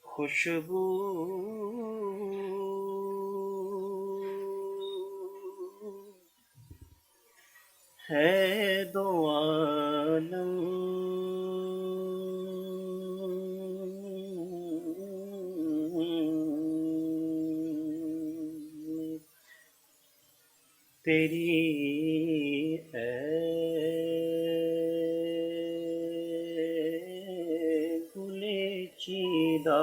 خوشبو ہے دو عالم، تیری اے گل چیدہ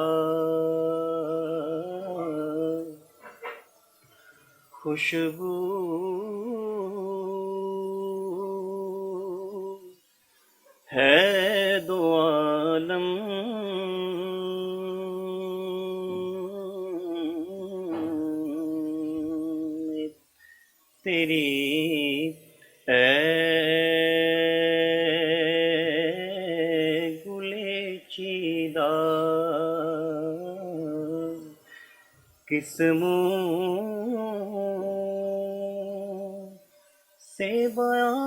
خوشبو ہے دو عالم، تیری اے گل چیدہ کس منہ سے بیان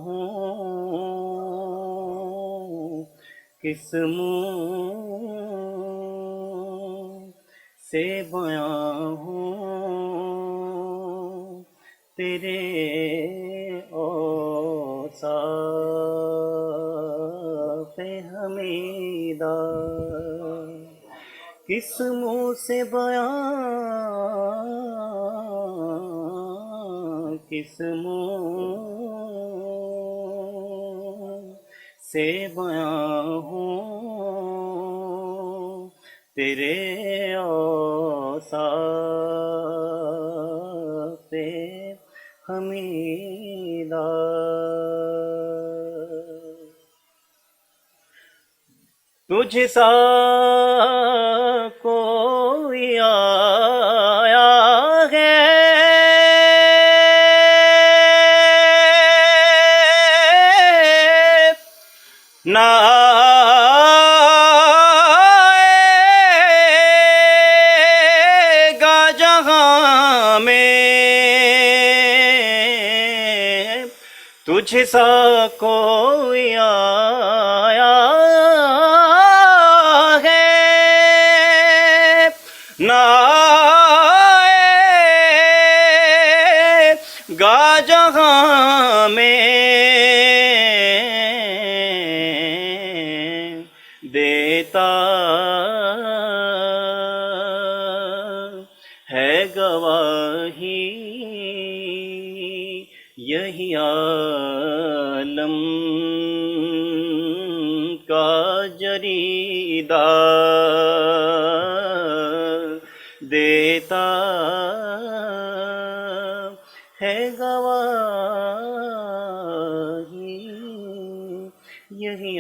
ہوں، کس منہ سے بیان ہوں تیرے اوصاف حمیدہ، کس منہ سے بیان، کس منہ سے بیان ہوں تیرے اوصاف حمیدہ۔ تجھ سا کوئی آیا ہے نہ آئے گا جہاں میں، تجھ سا کوئی آیا ہے نہ آئے گا جہاں میں، دیتا ہے گواہی یہی عالم کا جریدہ، دیتا ہے گواہی یہی